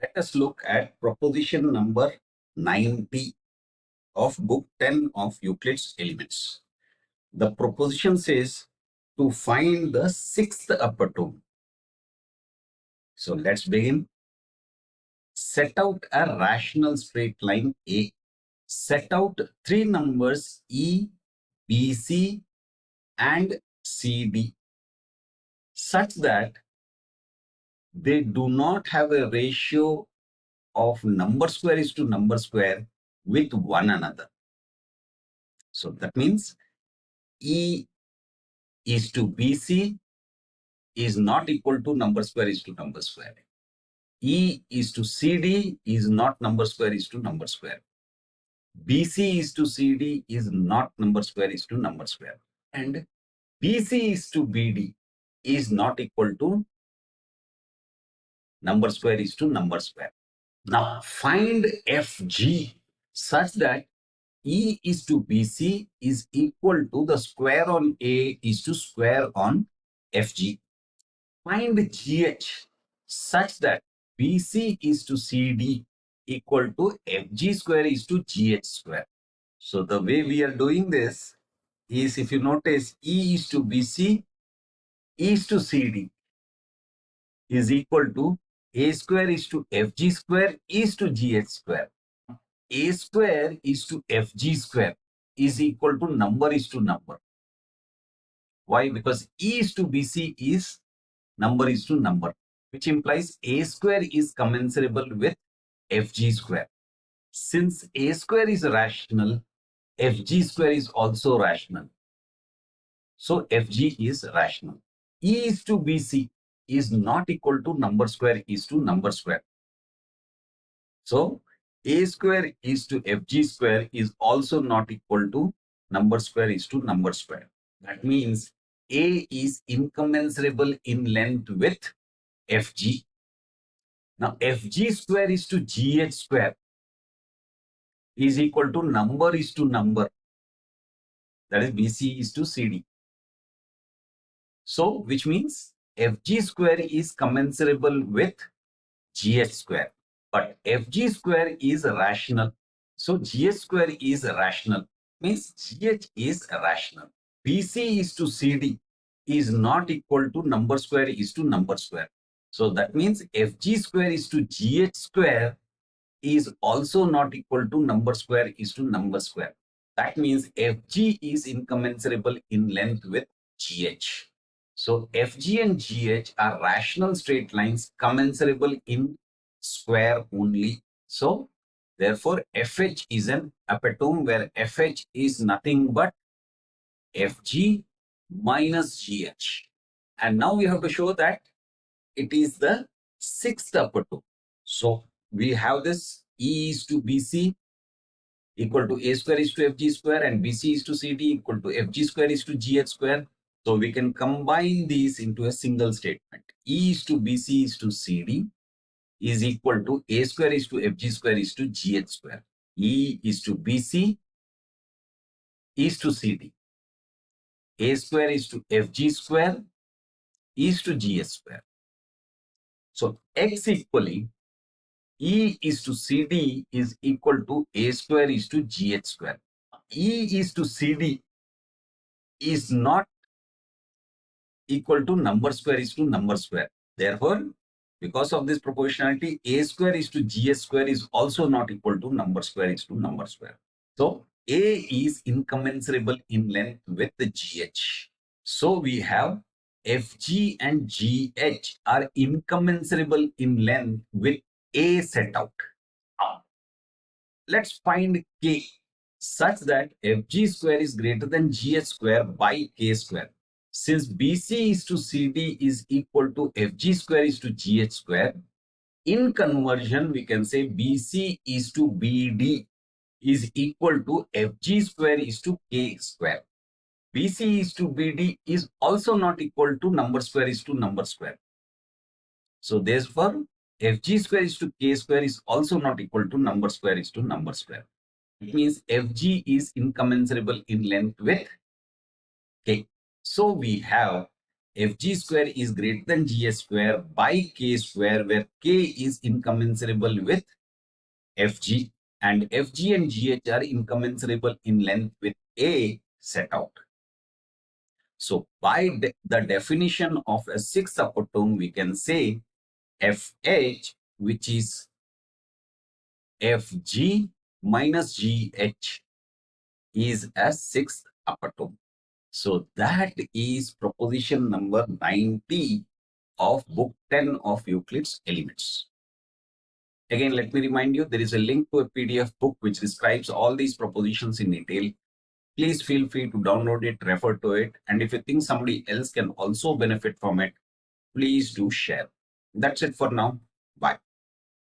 Let us look at proposition number 90 of book 10 of Euclid's Elements. The proposition says to find the sixth upper tone. So let's begin. Set out a rational straight line A. Set out three numbers E, B, C and C, D such that they do not have a ratio of number square is to number square with one another. So that means E is to BC is not equal to number square is to number square. E is to CD is not number square is to number square. BC is to CD is not number square is to number square. And BC is to BD is not equal to number square is to number square. Now find FG such that E is to BC is equal to the square on A is to square on FG. Find GH such that BC is to CD equal to FG square is to GH square. So the way we are doing this is, if you notice, E is to BC, E is to CD is equal to A square is to FG square is to GH square. A square is to FG square is equal to number is to number. Why? Because E is to BC is number is to number, which implies A square is commensurable with FG square. Since A square is rational, FG square is also rational. So FG is rational. E is to BC is not equal to number square is to number square. So A square is to FG square is also not equal to number square is to number square. That means A is incommensurable in length with FG. Now FG square is to GH square is equal to number is to number. That is BC is to CD. So which means FG square is commensurable with GH square. But FG square is rational. So GH square is rational. Means GH is rational. BC is to CD is not equal to number square is to number square. So that means FG square is to GH square is also not equal to number square is to number square. That means FG is incommensurable in length with GH. So FG and GH are rational straight lines commensurable in square only. So therefore FH is an epitome where FH is nothing but FG minus GH. And now we have to show that it is the sixth epitome. So we have this E is to BC equal to A square is to FG square and BC is to CD equal to FG square is to GH square. So we can combine these into a single statement. E is to BC is to CD is equal to A square is to FG square is to GH square. E is to BC is to CD. A square is to FG square is to GH square. So X equally E is to CD is equal to A square is to GH square. E is to CD is not equal to number square is to number square. Therefore, because of this proportionality, A square is to GH square is also not equal to number square is to number square. So A is incommensurable in length with the GH. So we have FG and GH are incommensurable in length with A set out. Let's find K such that FG square is greater than GH square by K square. Since BC is to CD is equal to FG square is to GH square, in conversion we can say BC is to BD is equal to FG square is to K square. BC is to BD is also not equal to number square is to number square. So therefore FG square is to K square is also not equal to number square is to number square. It means FG is incommensurable in length with K. So we have Fg square is greater than Gs square by K square, where K is incommensurable with Fg and Fg and Gh are incommensurable in length with A set out. So by the definition of a sixth upper tone, we can say Fh, which is Fg minus Gh, is a sixth upper tone. So that is proposition number 90 of book 10 of Euclid's Elements. Again, let me remind you, there is a link to a PDF book which describes all these propositions in detail. Please feel free to download it, refer to it, and if you think somebody else can also benefit from it, please do share. That's it for now. Bye.